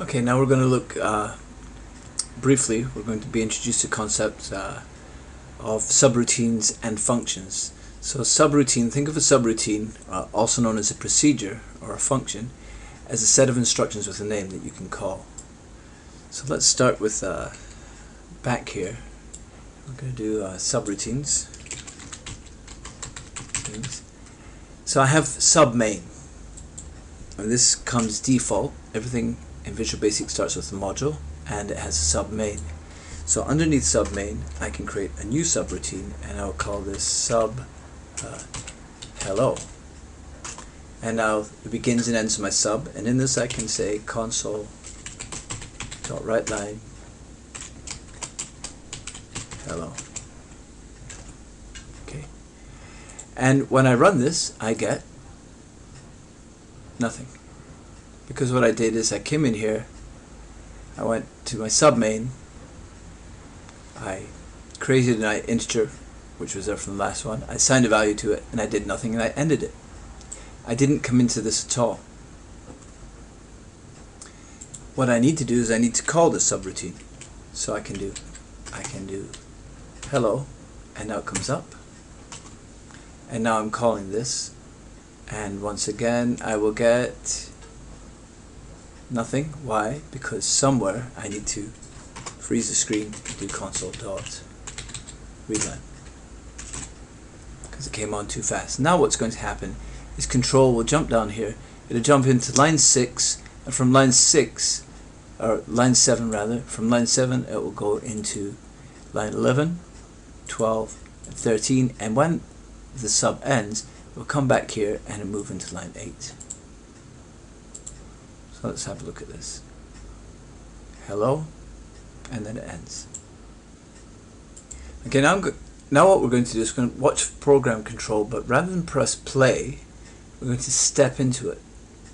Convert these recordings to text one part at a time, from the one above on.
Okay, now we're going to look briefly, we're going to be introduced to concepts of subroutines and functions. So subroutine, think of a subroutine, also known as a procedure or a function, as a set of instructions with a name that you can call. So let's start with back here. We're going to do subroutines. So I have submain, and this comes default. Everything in Visual Basic starts with a module, and it has a submain. So underneath submain, I can create a new subroutine, and I'll call this sub hello. And now it begins and ends my sub, and in this I can say console.writeLine hello. Okay. And when I run this, I get nothing. Because what I did is I came in here, I went to my submain, I created an integer, which was there from the last one, I assigned a value to it, and I did nothing, and I ended it. I didn't come into this at all. What I need to do is I need to call this subroutine. So I can do hello, and now it comes up. And now I'm calling this, and once again I will get nothing. Why? Because somewhere I need to freeze the screen and do console.readline, because it came on too fast. Now what's going to happen is control will jump down here. It'll jump into line 6, and from line 6, or line 7 rather, from line 7 it will go into line 11, 12, and 13, and when the sub ends, it will come back here and it'll move into line 8. So let's have a look at this. Hello, and then it ends. Okay, now what we're going to do is we're going to watch program control, but rather than press play, we're going to step into it.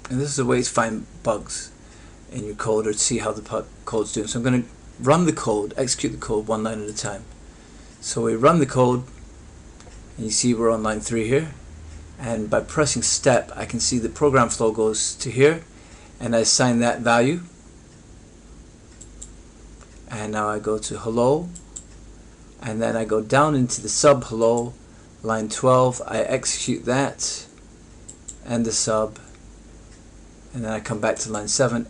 And this is a way to find bugs in your code or to see how the code's doing. So I'm going to run the code, execute the code one line at a time. So we run the code, and you see we're on line 3 here. And by pressing step, I can see the program flow goes to here, and I assign that value. And now I go to hello, and then I go down into the sub hello, line 12, I execute that and the sub, and then I come back to line 7,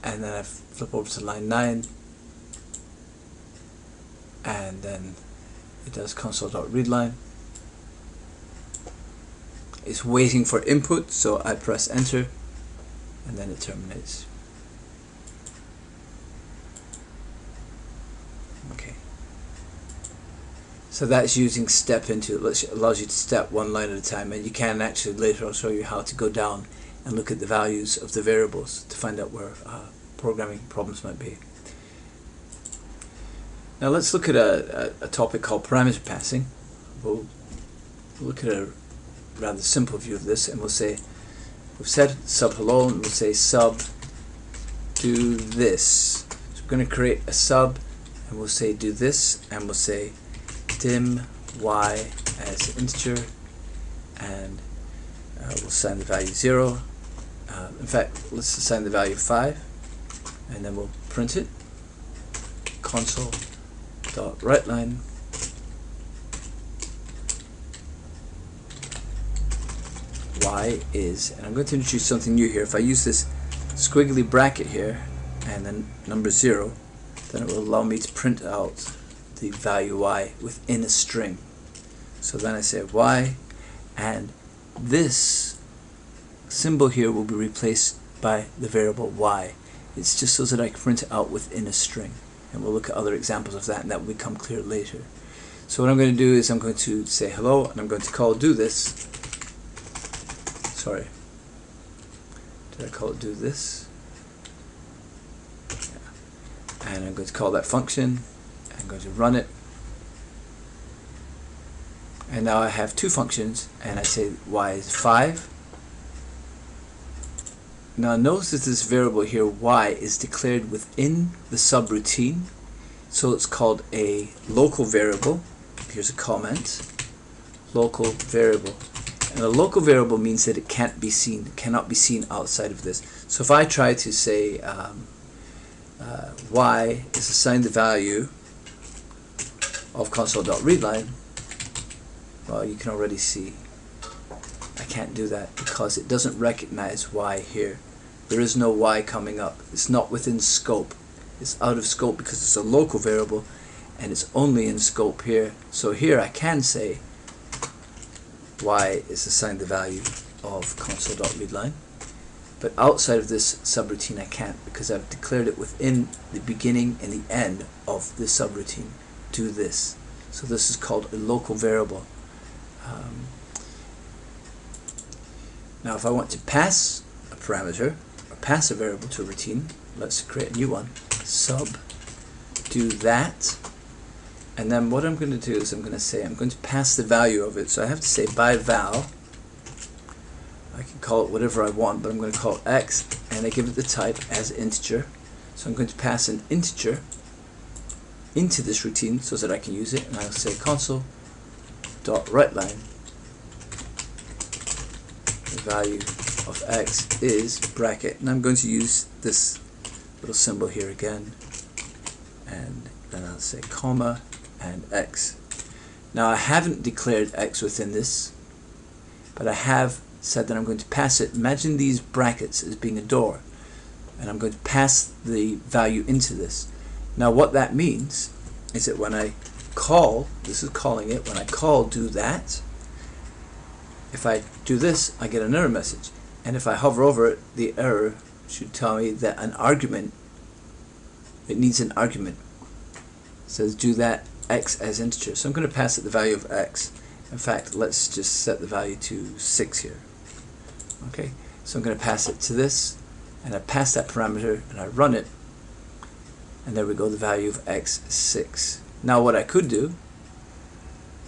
and then I flip over to line 9, and then it does console.readline. It's waiting for input, so I press enter, and then it terminates. Okay. So that's using step into it. Allows you to step one line at a time, and you can actually later I'll show you how to go down and look at the values of the variables to find out where programming problems might be. Now let's look at a topic called parameter passing. We'll look at a rather simple view of this, and we'll say we've said sub hello, and we'll say sub do this. So we're going to create a sub, and we'll say do this, and we'll say dim y as integer, and we'll assign the value 0. In fact, let's assign the value 5, and then we'll print it. Console.writeLine y is, and I'm going to introduce something new here. If I use this squiggly bracket here and then number 0, then it will allow me to print out the value y within a string. So then I say y, and this symbol here will be replaced by the variable y. It's just so that I can print it out within a string, and we'll look at other examples of that, and that will become clear later. So what I'm going to do is I'm going to say hello, and I'm going to call do this. Sorry, did I call it do this? Yeah. And I'm going to call that function. I'm going to run it, and now I have two functions, and I say y is 5. Now notice that this variable here y is declared within the subroutine, so it's called a local variable. Here's a comment, local variable. And a local variable means that it can't be seen, cannot be seen outside of this. So if I try to say y is assigned the value of console.readline, well, you can already see I can't do that because it doesn't recognize y here. There is no y coming up. It's not within scope. It's out of scope because it's a local variable and it's only in scope here. So here I can say y is assigned the value of console.readline, but outside of this subroutine I can't because I've declared it within the beginning and the end of this subroutine. Do this. So this is called a local variable. Now if I want to pass a parameter or pass a variable to a routine, let's create a new one. Sub do that, and then what I'm going to do is I'm going to say I'm going to pass the value of it. So I have to say by val, I can call it whatever I want, but I'm going to call it x, and I give it the type as integer. So I'm going to pass an integer into this routine so that I can use it, and I'll say console.writeLine. The value of x is bracket, and I'm going to use this little symbol here again, and then I'll say comma and x. Now I haven't declared x within this, but I have said that I'm going to pass it. Imagine these brackets as being a door, and I'm going to pass the value into this. Now what that means is that when I call, this is calling it, when I call do that, if I do this I get an error message, and if I hover over it, the error should tell me that an argument, it needs an argument. It says do that x as integer. So I'm going to pass it the value of x. In fact, let's just set the value to 6 here. Okay, so I'm going to pass it to this, and I pass that parameter and I run it, and there we go, the value of x is 6. Now what I could do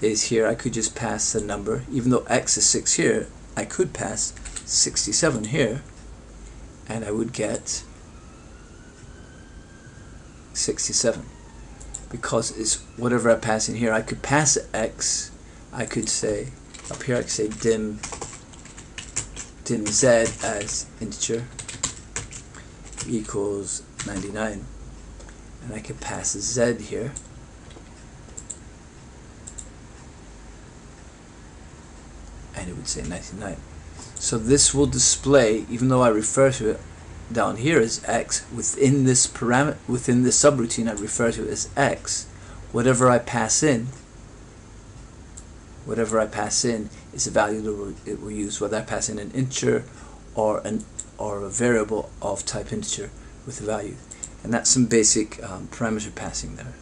is here I could just pass the number, even though x is 6 here, I could pass 67 here, and I would get 67 because it's whatever I pass in here. I could pass x, I could say up here I could say dim z as integer equals 99, and I could pass z here, and it would say 99. So this will display, even though I refer to it down here as x, within this parameter, within this subroutine I refer to it as x. Whatever I pass in is a value that it will use, whether I pass in an integer or a variable of type integer with a value. And that's some basic parameter passing there.